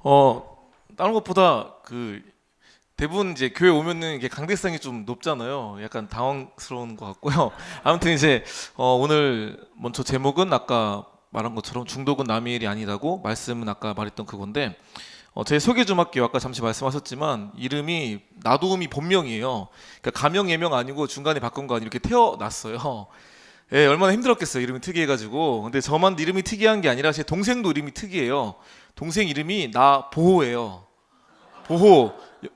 다른 것보다 그 대부분 이제 교회 오면은 이게 강대성이 좀 높잖아요. 약간 당황스러운 것 같고요. 아무튼 이제 오늘 먼저 제목은 아까 말한 것처럼 중독은 남의 일이 아니라고, 말씀은 아까 말했던 그건데, 제 소개 좀 할게요. 아까 잠시 말씀하셨지만 이름이 나도움이 본명이에요. 그러니까 가명 예명 아니고 중간에 바꾼 거 아니고 이렇게 태어났어요. 예, 얼마나 힘들었겠어요. 이름이 특이해가지고. 근데 저만 이름이 특이한 게 아니라 제 동생도 이름이 특이해요. 동생 이름이 나보호예요. 보호,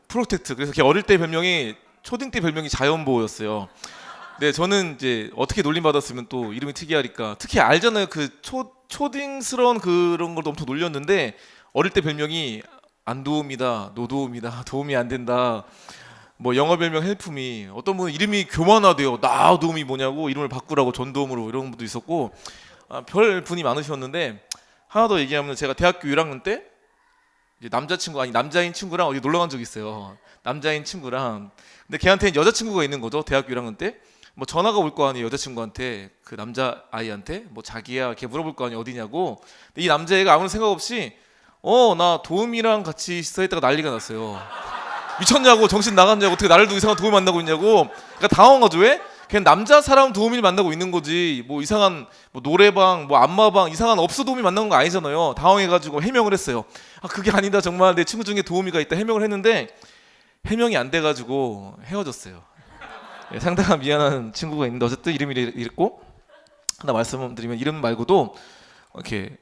프로텍트. 그래서 걔 어릴 때 별명이, 초딩 때 별명이 자연보호였어요. 네, 저는 이제 어떻게 놀림 받았으면 또 이름이 특이하니까, 특히 알잖아요. 그 초딩스러운 그런 걸 엄청 놀렸는데, 어릴 때 별명이 안도움이다, 노도움이다, 도움이 안 된다. 뭐 영어 별명 헬프미, 어떤 분은 이름이 교만하대요. 나도움이 뭐냐고 이름을 바꾸라고 전도움으로, 이런 분도 있었고, 별 분이 많으셨는데, 하나 더 얘기하면, 제가 대학교 1학년 때 이제 남자인 친구랑 어디 놀러 간 적이 있어요. 남자인 친구랑. 근데 걔한테는 여자친구가 있는 거죠. 대학교 1학년 때. 뭐 전화가 올 거 아니에요. 여자친구한테, 그 남자 아이한테 뭐 자기야 걔 물어볼 거 아니에요. 어디냐고. 근데 이 남자애가 아무 생각 없이 나 도움이랑 같이 있어 했다가 난리가 났어요. 미쳤냐고, 정신 나갔냐고, 어떻게 나를 두고 이상한 도움이 만나고 있냐고. 그러니까 당황한 거죠. 왜? 그냥 남자 사람 도우미를 만나고 있는 거지, 뭐 이상한 뭐 노래방, 뭐 안마방, 이상한 업소 도우미 만나는 거 아니잖아요. 당황해가지고 해명을 했어요. 그게 아니다, 정말 내 친구 중에 도우미가 있다, 해명을 했는데 해명이 안 돼가지고 헤어졌어요. 예, 상당한 미안한 친구가 있는데 어쨌든 이름이 이랬고, 하나 말씀드리면, 이름 말고도 이렇게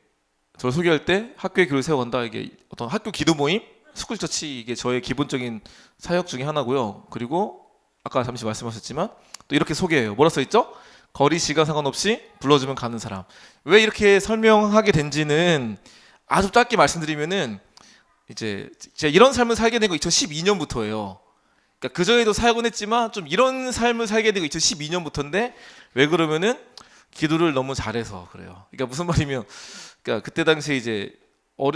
저를 소개할 때 학교에 교회를 세워간다, 이게 어떤 학교 기도 모임, 스쿨처치, 이게 저의 기본적인 사역 중에 하나고요. 그리고 아까 잠시 말씀하셨지만 또 이렇게 소개해요. 뭐라 써있죠? 거리 시간 상관없이 불러주면 가는 사람. 왜 이렇게 설명하게 된지는 아주 짧게 말씀드리면은, 이제 제가 이런 삶을 살게 된 거 2012년부터예요. 그러니까 그 전에도 살곤 했지만 좀 이런 삶을 살게 된 거 2012년부터인데, 왜 그러면은 기도를 너무 잘해서 그래요. 그러니까 무슨 말이면, 그러니까 그때 당시에 이제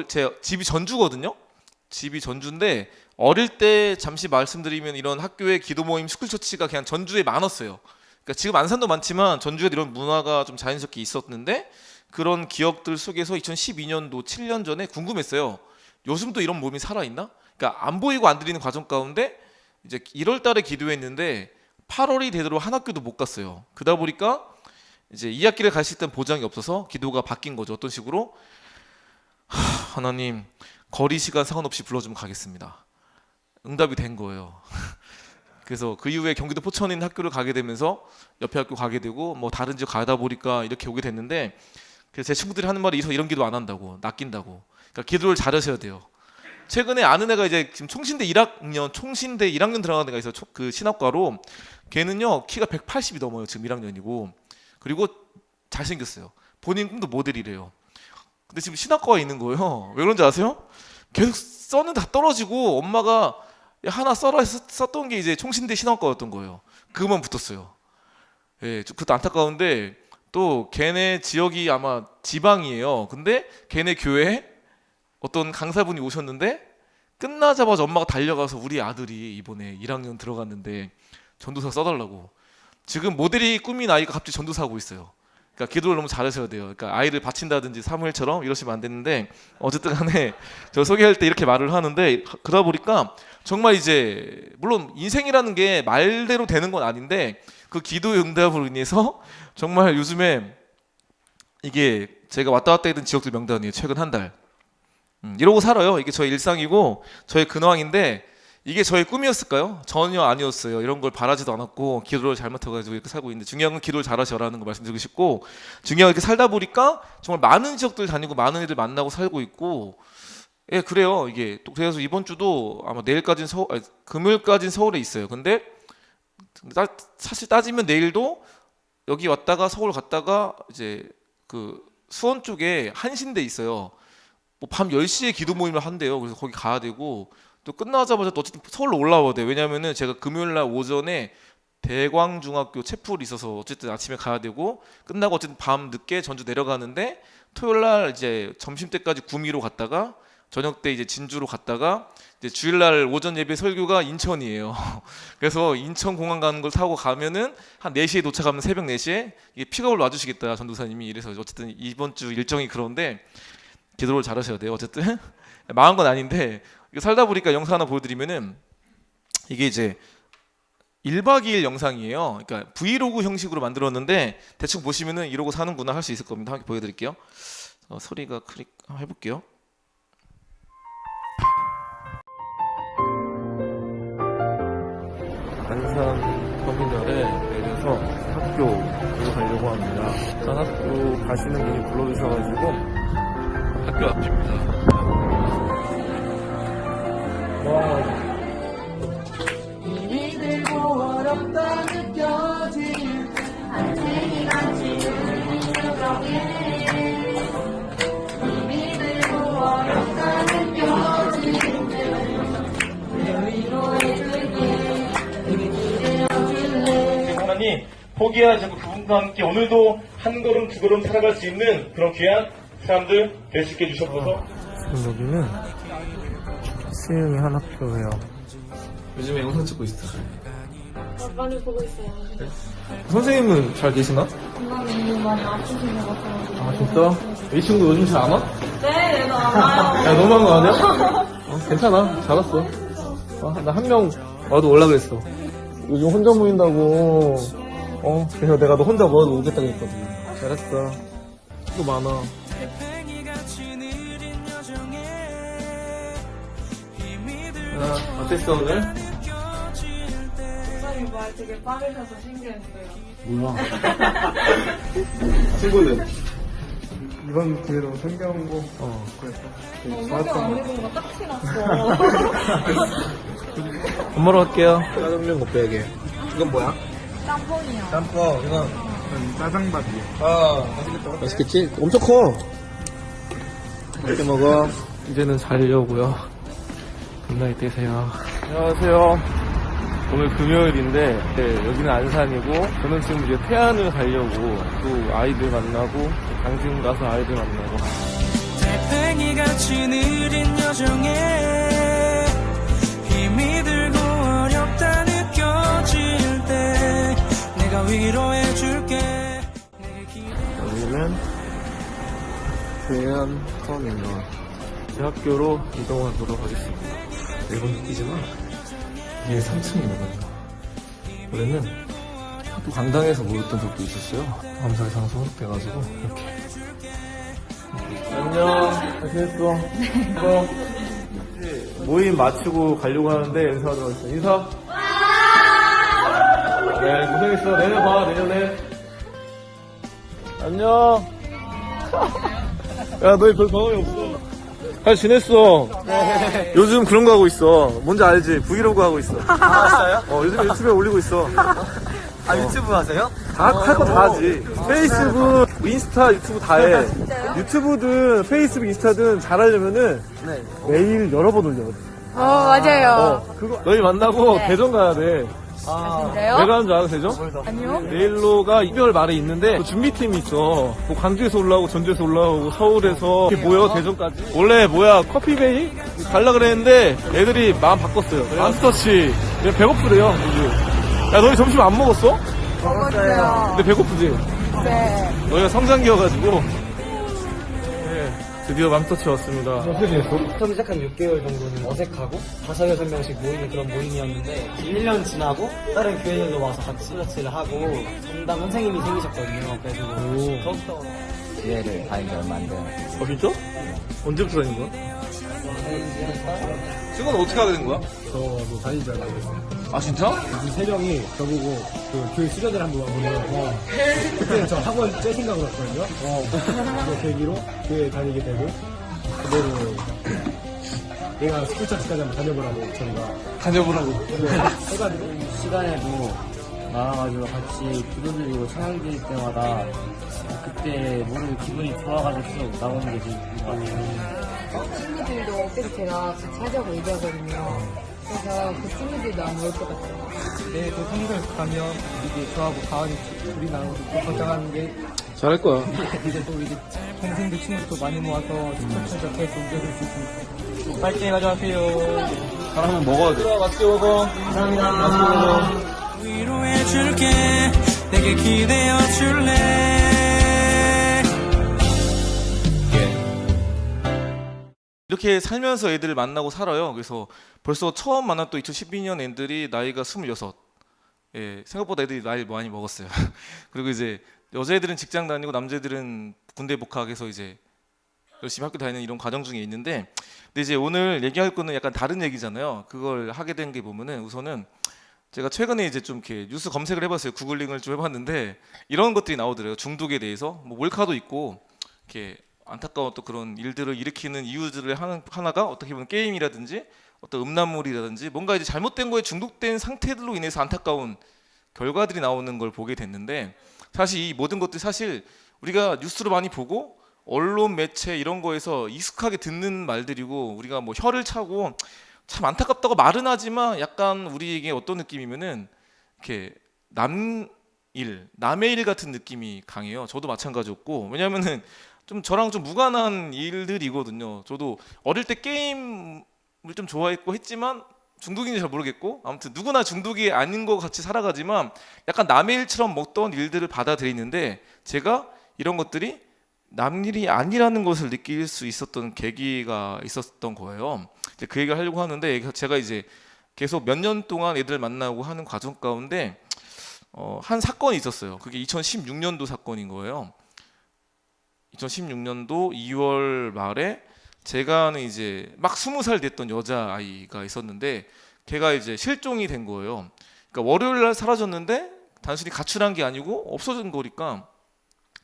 제 집이 전주거든요. 집이 전주인데, 어릴 때 잠시 말씀드리면 이런 학교의 기도 모임, 스쿨처치가 그냥 전주에 많았어요. 그러니까 지금 안산도 많지만 전주에 이런 문화가 좀 자연스럽게 있었는데, 그런 기억들 속에서 2012년도 7년 전에 궁금했어요. 요즘도 이런 모임이 살아있나? 그러니까 안 보이고 안 들리는 과정 가운데 이제 1월 달에 기도했는데 8월이 되도록 한 학교도 못 갔어요. 그러다 보니까 이제 2학기를 갈 수 있다는 보장이 없어서 기도가 바뀐 거죠. 어떤 식으로? 하나님, 거리 시간 상관없이 불러주면 가겠습니다. 응답이 된 거예요. 그래서 그 이후에 경기도 포천에 있는 학교를 가게 되면서 옆에 학교 가게 되고, 뭐 다른 지역 가다 보니까 이렇게 오게 됐는데, 그래서 제 친구들이 하는 말이 이런 기도 안 한다고, 낚인다고. 그러니까 기도를 잘하셔야 돼요. 최근에 아는 애가 이제 지금 총신대 1학년 들어가는 애가 있어요. 그 신학과로. 걔는요 키가 180이 넘어요. 지금 1학년이고. 그리고 잘생겼어요. 본인 꿈도 모델이래요. 근데 지금 신학과에 있는 거예요. 왜 그런지 아세요? 계속 써는 다 떨어지고, 엄마가 야, 하나 써라 해서 썼던 게 이제 총신대 신학과였던 거예요. 그것만 붙었어요. 예, 그것도 안타까운데, 또 걔네 지역이 아마 지방이에요. 근데 걔네 교회에 어떤 강사분이 오셨는데, 끝나자마자 엄마가 달려가서 우리 아들이 이번에 1학년 들어갔는데 전도사 써달라고. 지금 모델이 꾸민 아이가 갑자기 전도사하고 있어요. 그러니까 기도를 너무 잘하셔야 돼요. 그러니까 아이를 바친다든지 사무엘처럼 이러시면 안 되는데, 어쨌든 간에 저 소개할 때 이렇게 말을 하는데, 그러다 보니까 정말 이제, 물론 인생이라는 게 말대로 되는 건 아닌데, 그 기도의 응답으로 인해서 정말 요즘에 이게 제가 왔다 갔다 했던 지역들 명단이에요. 최근 한 달. 이러고 살아요. 이게 저의 일상이고 저의 근황인데, 이게 저의 꿈이었을까요? 전혀 아니었어요. 이런 걸 바라지도 않았고 기도를 잘못해가지고 이렇게 살고 있는데, 중요한 건 기도를 잘하셔라는 거 말씀드리고 싶고, 중요한 건 이렇게 살다 보니까 정말 많은 지역들 다니고 많은 애들 만나고 살고 있고, 예, 그래요. 이게 또 그래서 이번 주도 아마 내일까지는 금요일까지는 서울에 있어요. 근데 사실 따지면 내일도 여기 왔다가 서울 갔다가 이제 그 수원 쪽에 한신대 있어요. 뭐 밤 10시에 기도 모임을 한대요. 그래서 거기 가야 되고, 또 끝나자마자 또 어쨌든 서울로 올라와야 돼요. 왜냐면은 제가 금요일 날 오전에 대광중학교 채플이 있어서 어쨌든 아침에 가야 되고, 끝나고 어쨌든 밤 늦게 전주 내려가는데, 토요일 날 이제 점심 때까지 구미로 갔다가 저녁 때 이제 진주로 갔다가, 이제 주일 날 오전 예배 설교가 인천이에요. 그래서 인천 공항 가는 걸 타고 가면은 한 4시에 도착하면, 새벽 4시에 이게 픽업을 놔주시겠다 전도사님이. 이래서 어쨌든 이번 주 일정이 그런데 기도를 잘하셔야 돼요. 어쨌든 망한 건 아닌데 이거 살다 보니까 영상 하나 보여드리면은 이게 이제 1박 2일 영상이에요. 그러니까 브이로그 형식으로 만들었는데 대충 보시면은 이러고 사는구나 할 수 있을 겁니다. 함께 보여드릴게요. 소리가 클릭 한번 해볼게요. 안산 터미널에 내려서 학교로 가려고 합니다. 일단 학교 가시는 분이 불러주셔가지고 학교 앞입니다. 와. 힘이 들고 어렵다 느껴질 한생이 같이 힘이 들고 어렵다 느껴질 내 위로해줄게 내게 기대어줄래. 하나님 포기하지 않고 그분과 함께 오늘도 한 걸음 두 걸음 살아갈 수 있는 그런 귀한 사람들 될 수 있게 해주셔서 지금 여기는 수영이 한 학교예요. 요즘에 영상 찍고 있어. 많이 보고 있어요. 선생님은 잘 계시나? 건강이 많이 아프신 것 같아요. 아 진짜? 이 친구 요즘 잘 안 와? 네, 얘도 안 와요. 야 너무한 거 아니야? 괜찮아 잘했어. 나 한 명 와도 올라 그랬어. 요즘 혼자 모인다고. 그래서 내가 너 혼자 모아도 오겠다 그랬거든. 잘했어. 수고 많아. 어땠어 오늘? 선생님 말 되게 빠르셔서 신기했어요. 몰라. 친구는? 이번 기회로 생겨온 거. 그래서. 성경 안 읽은 거딱 티났어. 엄마로 갈게요. 짜장면 곱빼기. 이건 뭐야? 짬뽕이요. 짬뽕. 이건 짜장밥이요. 맛있겠다. 맛있겠지? 엄청 커. 맛있게 먹어. 이제는 자려고요. 굿나잇 되세요. 안녕하세요. 오늘 금요일인데 여기는 안산이고 저는 지금 이제 태안을 가려고 또 아이들 만나고 강진 가서 아이들 만나고 달팽이같이 느린 여정에 힘이 들고 어렵다 느껴질 때 내가 위로해줄게. 여기는 태안 터미널 제 학교로 이동하도록 하겠습니다. 매번 느끼지만 이게 3층이거든요. 원래는 학교 강당에서 모였던 적도 있었어요. 감사의 장소 돼가지고 이렇게. 안녕. 잘 지냈어? 모임 마치고 가려고 하는데 인사하도록 하겠습니다. 인사. 네, 고생했어. 내년에 봐, 내년에. 안녕. 야, 너희 별 경험이 없어. 잘 지냈어. 네. 요즘 그런 거 하고 있어. 뭔지 알지? 브이로그 하고 있어. 알았어요? 요즘 유튜브에 올리고 있어. 아 유튜브 하세요? 할 거 다 하지. 페이스북, 인스타, 유튜브 다 해. 유튜브든 페이스북, 인스타든 잘하려면은 네. 매일 여러 번 올려. 맞아요. 그거 너희 만나고 대전 가야 돼. 진짜요? 왜 가는 줄 알아, 대전? 아니요. 내일로가 2개월 말에 있는데 그 준비팀이 있어. 뭐 광주에서 올라오고 전주에서 올라오고 서울에서 이렇게 모여 대전까지. 원래 커피베이 갈라 그랬는데 애들이 마음 바꿨어요. 맘스터치. 배고프대요. 야 너희 점심 안 먹었어? 먹었어요. 근데 배고프지? 네. 너희가 성장기여가지고. 네, 드디어 맘스터치 왔습니다. 어떻게 지냈어? 처음 시작한 6개월 정도는 어색하고 5-6명씩 모이는 그런 모임이었는데 1년 지나고 다른 교회들도 와서 같이 스트레치를 하고 담당 선생님이 생기셨거든요. 그래서 더욱더 기회를 다닌 지 얼마 안 돼요. 진짜? 언제부터 다닌 거야? 지금 어떻게 하게 된 거야? 저도 다니지 않아요. 아 진짜? 세 명이 저보고 그 교회 수련을 한번 와보래요. 그때는 저 학원 째 생각을 했거든요. 그 계기로 교회 다니게 되고 그대로 내가 스쿨처치까지 한번 다녀보라고 저희가 다녀보라고. 해가지고 시간에도 나와가지고 같이 기도드리고 찬양 드릴 때마다 그때 모르게 기분이 좋아가지고 계속 나오는 게 제일 좋은 것 같아요. 친구들도 계속 제가 같이 하자고 얘기하거든요. 그래서 그 친구들도 안 올 것 같아요. 네, 또 성경 가면 이제 저하고 가은이 둘이 나눠서 또 걱정하는 게 잘할 거야. 이제 또 이제 동생들 친구들 또 많이 모아서 스포츠에서 계속 움직일 수 있으니까 파이팅 가져가세요. 잘하면 먹어야 돼. 맛있게 먹어. 감사합니다. 맛있게 먹어. 위로해줄게. 내게 기대어줄래. 이렇게 이렇게 살면서 애들을 만나고 살아요. 그래서 벌써 처음 만났던 2012년 애들이 나이가 26. 예, 생각보다 애들이 나이 많이 먹었어요. 그리고 이제 여자애들은 직장 다니고 남자애들은 군대 복학해서 이제 열심히 학교 다니는 이런 과정 중에 있는데, 근데 이제 오늘 얘기할 거는 약간 다른 얘기잖아요. 그걸 하게 된 게 보면은 우선은 제가 최근에 이제 좀 이렇게 뉴스 검색을 해봤어요. 구글링을 좀 해봤는데 이런 것들이 나오더라고요. 중독에 대해서 뭐 몰카도 있고 이렇게 안타까운 또 그런 일들을 일으키는 이유들을 하나가 어떻게 보면 게임이라든지 어떤 음란물이라든지 뭔가 이제 잘못된 거에 중독된 상태들로 인해서 안타까운 결과들이 나오는 걸 보게 됐는데, 사실 이 모든 것들이 사실 우리가 뉴스로 많이 보고 언론 매체 이런 거에서 익숙하게 듣는 말들이고, 우리가 뭐 혀를 차고 참 안타깝다고 말은 하지만 약간 우리에게 어떤 느낌이면은 이렇게 남의 일 같은 느낌이 강해요. 저도 마찬가지였고, 왜냐면은 좀 저랑 좀 무관한 일들이거든요. 저도 어릴 때 게임을 좀 좋아했고 했지만 중독인지 잘 모르겠고, 아무튼 누구나 중독이 아닌 것 같이 살아가지만 약간 남의 일처럼 먹던 일들을 받아들이는데, 제가 이런 것들이 남 일이 아니라는 것을 느낄 수 있었던 계기가 있었던 거예요. 이제 그 얘기를 하려고 하는데, 제가 이제 계속 몇 년 동안 애들 만나고 하는 과정 가운데 한 사건이 있었어요. 그게 2016년도 사건인 거예요. 2016년도 2월 말에 제가 아는 이제 막 20살 됐던 여자아이가 있었는데, 걔가 이제 실종이 된 거예요. 그러니까 월요일 날 사라졌는데 단순히 가출한 게 아니고 없어진 거니까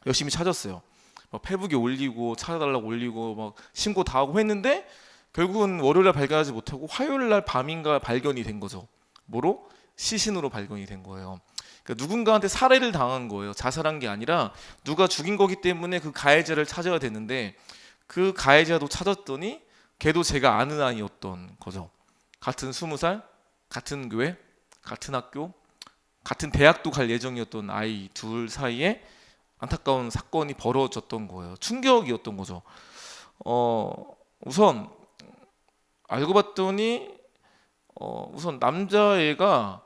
열심히 찾았어요. 막 페북에 올리고 찾아달라고 올리고 막 신고 다 하고 했는데, 결국은 월요일 날 발견하지 못하고 화요일 날 밤인가 발견이 된 거죠. 뭐로? 시신으로 발견이 된 거예요. 그러니까 누군가한테 살해를 당한 거예요. 자살한 게 아니라 누가 죽인 거기 때문에 그 가해자를 찾아야 되는데, 그 가해자도 찾았더니 걔도 제가 아는 아이였던 거죠. 같은 20살, 같은 교회, 같은 학교, 같은 대학도 갈 예정이었던 아이 둘 사이에 안타까운 사건이 벌어졌던 거예요. 충격이었던 거죠. 우선 알고 봤더니 우선 남자애가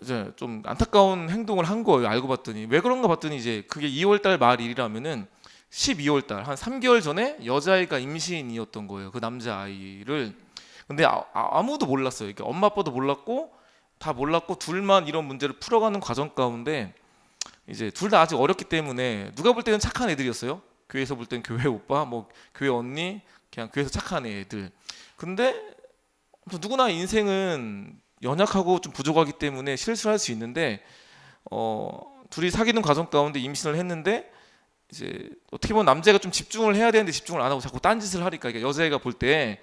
이제 좀 안타까운 행동을 한 거예요. 알고 봤더니 왜 그런가 봤더니 이제 그게 2월달 말 일이라면은 12월달 한 3개월 전에 여자애가 임신이었던 거예요. 그 남자아이를. 근데 아무도 몰랐어요. 그러니까 엄마 아빠도 몰랐고 다 몰랐고 둘만 이런 문제를 풀어가는 과정 가운데 이제 둘 다 아직 어렸기 때문에 누가 볼 때는 착한 애들이었어요. 교회에서 볼 때는 교회 오빠, 뭐 교회 언니, 그냥 교회에서 착한 애들. 근데 누구나 인생은 연약하고 좀 부족하기 때문에 실수를 할 수 있는데 둘이 사귀는 과정 가운데 임신을 했는데, 이제 어떻게 보면 남자가 좀 집중을 해야 되는데 집중을 안 하고 자꾸 딴짓을 하니까, 그러니까 여자애가 볼 때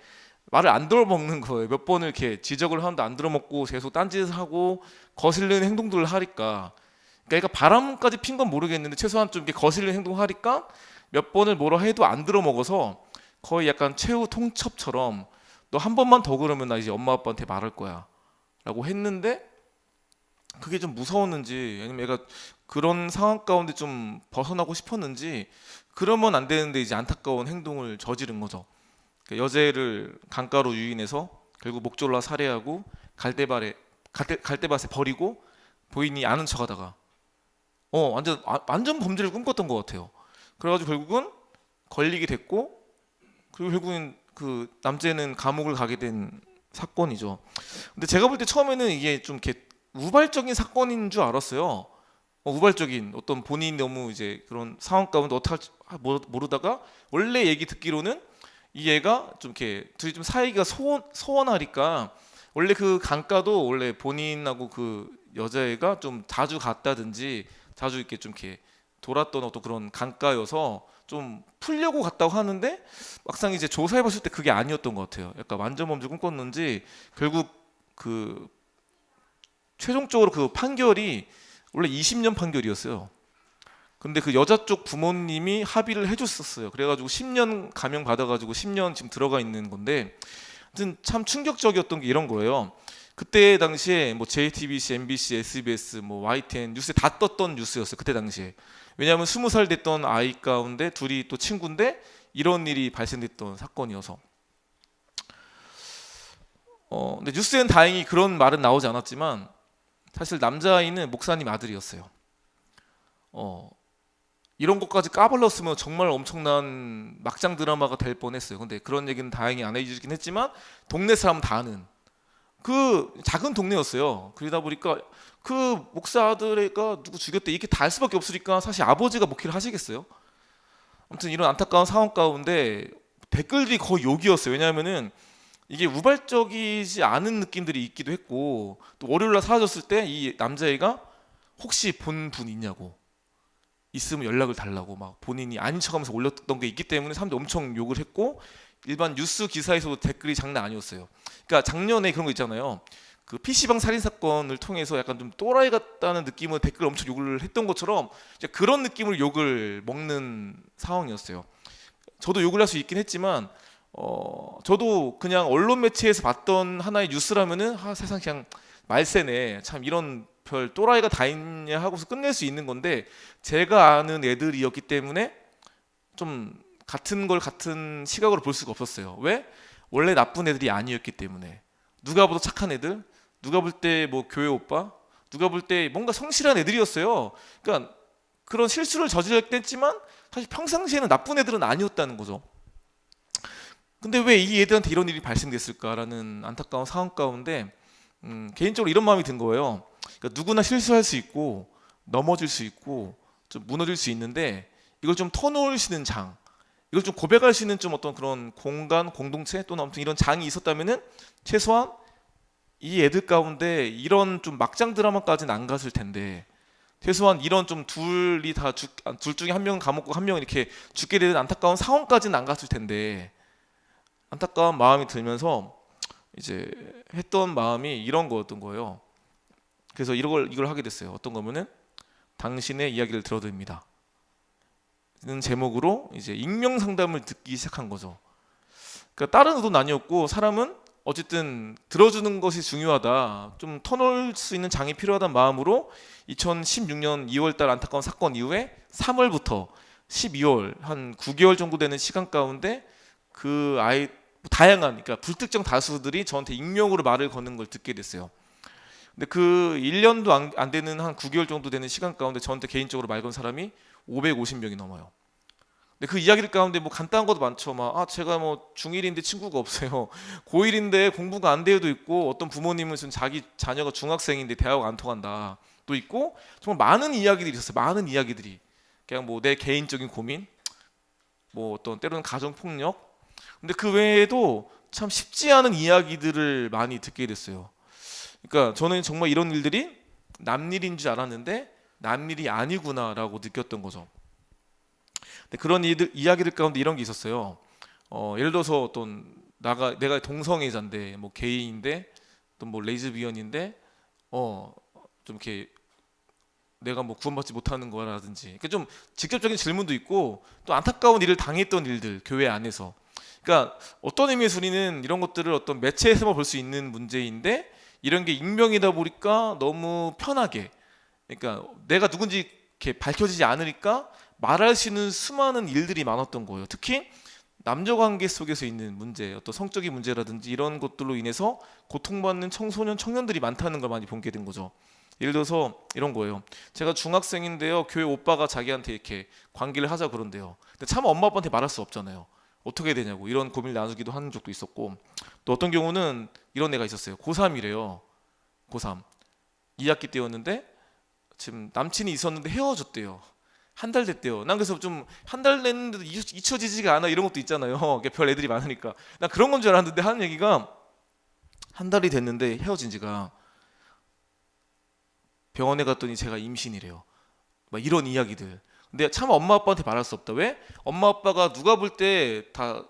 말을 안 들어먹는 거예요. 몇 번을 이렇게 지적을 하는데 안 들어먹고 계속 딴짓을 하고 거슬리는 행동들을 하니까, 그러니까 바람까지 핀 건 모르겠는데 최소한 좀 이렇게 거슬리는 행동을 하니까 몇 번을 뭐라 해도 안 들어먹어서 거의 약간 최후 통첩처럼 너 한 번만 더 그러면 나 이제 엄마 아빠한테 말할 거야 라고 했는데, 그게 좀 무서웠는지 아니면 얘가 그런 상황 가운데 좀 벗어나고 싶었는지 그러면 안 되는데 이제 안타까운 행동을 저지른 거죠. 그러니까 여자애를 강가로 유인해서 결국 목졸라 살해하고 갈대밭에 버리고 보인이 아는 척하다가 완전 범죄를 꿈꿨던 것 같아요. 그래가지고 결국은 걸리게 됐고, 그리고 결국엔 그 남자는 감옥을 가게 된 사건이죠. 근데 제가 볼 때 처음에는 이게 좀 이렇게 우발적인 사건인 줄 알았어요. 우발적인 어떤 본인이 너무 이제 그런 상황 가운데 어떻게 할지 모르다가, 원래 얘기 듣기로는 이 애가 좀 이렇게 둘이 좀 사이가 소원하니까 원래 그 강가도 원래 본인하고 그 여자애가 좀 자주 갔다든지 자주 이렇게 좀 이렇게 돌았던 어떤 그런 강가여서 좀 풀려고 갔다고 하는데, 막상 이제 조사해봤을 때 그게 아니었던 것 같아요. 약간 완전 범죄 꿈꿨는지 결국 그 최종적으로 그 판결이 원래 20년 판결이었어요. 근데 그 여자 쪽 부모님이 합의를 해줬었어요. 그래가지고 10년 감형 받아가지고 10년 지금 들어가 있는 건데, 하여튼 참 충격적이었던 게 이런 거예요. 그때 당시에 뭐 JTBC, MBC, SBS, 뭐 YTN 뉴스에 다 떴던 뉴스였어요. 그때 당시에. 왜냐하면 20살 됐던 아이 가운데 둘이 또 친구인데 이런 일이 발생됐던 사건이어서. 근데 뉴스엔 다행히 그런 말은 나오지 않았지만 사실 남자아이는 목사님 아들이었어요. 이런 것까지 까발렸으면 정말 엄청난 막장 드라마가 될 뻔했어요. 근데 그런 얘기는 다행히 안 해주긴 했지만 동네 사람 다 아는 그 작은 동네였어요. 그러다 보니까 그 목사 아들애가 누구 죽였대 이렇게 다 알 수밖에 없으니까 사실 아버지가 목회를 하시겠어요? 아무튼 이런 안타까운 상황 가운데 댓글들이 거의 욕이었어요. 왜냐하면은 이게 우발적이지 않은 느낌들이 있기도 했고 또 월요일날 사라졌을 때 이 남자애가 혹시 본 분 있냐고 있으면 연락을 달라고 막 본인이 아닌 척하면서 올렸던 게 있기 때문에 사람들이 엄청 욕을 했고 일반 뉴스 기사에서도 댓글이 장난 아니었어요. 그러니까 작년에 그런 거 있잖아요. 그 PC방 살인 사건을 통해서 약간 좀 또라이 같다는 느낌으로 댓글 엄청 욕을 했던 것처럼 이제 그런 느낌으로 욕을 먹는 상황이었어요. 저도 욕을 할 수 있긴 했지만 저도 그냥 언론 매체에서 봤던 하나의 뉴스라면은 세상 그냥 말세네 참 이런 별 또라이가 다 있냐 하고서 끝낼 수 있는 건데 제가 아는 애들이었기 때문에 좀 같은 걸 같은 시각으로 볼 수가 없었어요. 왜? 원래 나쁜 애들이 아니었기 때문에 누가 봐도 착한 애들, 누가 볼 때 뭐 교회 오빠, 누가 볼 때 뭔가 성실한 애들이었어요. 그러니까 그런 실수를 저질렀긴 했지만 사실 평상시에는 나쁜 애들은 아니었다는 거죠. 근데 왜 이 애들한테 이런 일이 발생됐을까라는 안타까운 상황 가운데 개인적으로 이런 마음이 든 거예요. 그러니까 누구나 실수할 수 있고 넘어질 수 있고 좀 무너질 수 있는데 이걸 좀 터놓을 수 있는 장, 이걸 좀 고백할 수 있는 좀 어떤 그런 공간, 공동체 또는 아무튼 이런 장이 있었다면은 최소한 이 애들 가운데 이런 좀 막장 드라마까지는 안 갔을 텐데 최소한 이런 좀 둘이 다 둘 중에 한 명은 감옥 한 명은 이렇게 죽게 되는 안타까운 상황까지는 안 갔을 텐데 안타까운 마음이 들면서 이제 했던 마음이 이런 거였던 거예요. 그래서 이걸 하게 됐어요. 어떤 거면은 당신의 이야기를 들어드립니다. 는 제목으로 이제 익명 상담을 듣기 시작한 거죠. 그러니까 다른 의도는 아니었고 사람은 어쨌든 들어주는 것이 중요하다. 좀 터놓을 수 있는 장이 필요하다는 마음으로 2016년 2월달 안타까운 사건 이후에 3월부터 12월 한 9개월 정도 되는 시간 가운데 그 아이 다양한 그러니까 불특정 다수들이 저한테 익명으로 말을 거는 걸 듣게 됐어요. 근데 그 1년도 안 되는 한 9개월 정도 되는 시간 가운데 저한테 개인적으로 말 건 사람이 550명이 넘어요. 근데 그 이야기들 가운데 뭐 간단한 것도 많죠. 막 제가 뭐 중1인데 친구가 없어요. 고1인데 공부가 안 돼도 있고 어떤 부모님은 지금 자기 자녀가 중학생인데 대학 안 통한다. 또 있고 정말 많은 이야기들이 있었어요. 많은 이야기들이. 그냥 뭐 내 개인적인 고민, 뭐 어떤 때로는 가정 폭력. 근데 그 외에도 참 쉽지 않은 이야기들을 많이 듣게 됐어요. 그러니까 저는 정말 이런 일들이 남일인 줄 알았는데 남일이 아니구나라고 느꼈던 거죠. 근데 그런 이야기들 가운데 이런 게 있었어요. 예를 들어서 어떤 내가 동성애자인데 뭐 게이인데 또 뭐 레즈비언인데 좀 이렇게 내가 뭐 구원받지 못하는 거라든지 그러니까 좀 직접적인 질문도 있고 또 안타까운 일을 당했던 일들 교회 안에서 그러니까 어떤 의미에서 우리는 이런 것들을 어떤 매체에서만 볼 수 있는 문제인데 이런 게 익명이다 보니까 너무 편하게 그러니까 내가 누군지 이렇게 밝혀지지 않으니까 말할 수 있는 수많은 일들이 많았던 거예요. 특히 남녀관계 속에서 있는 문제, 어떤 성적인 문제라든지 이런 것들로 인해서 고통받는 청소년, 청년들이 많다는 걸 많이 보게 된 거죠. 예를 들어서 이런 거예요. 제가 중학생인데요. 교회 오빠가 자기한테 이렇게 관계를 하자 그런데요. 근데 참 엄마 아빠한테 말할 수 없잖아요. 어떻게 해야 되냐고 이런 고민을 나누기도 하는 적도 있었고 또 어떤 경우는 이런 애가 있었어요. 고3이래요. 고3 2학기 때였는데 지금 남친이 있었는데 헤어졌대요. 한 달 됐대요. 난 그래서 좀 한 달 됐는데도 잊혀지지가 않아 이런 것도 있잖아요. 별 애들이 많으니까 난 그런 건 줄 알았는데 하는 얘기가 한 달이 됐는데 헤어진 지가 병원에 갔더니 제가 임신이래요. 막 이런 이야기들. 근데 참 엄마 아빠한테 말할 수 없다. 왜? 엄마 아빠가 누가 볼 때 다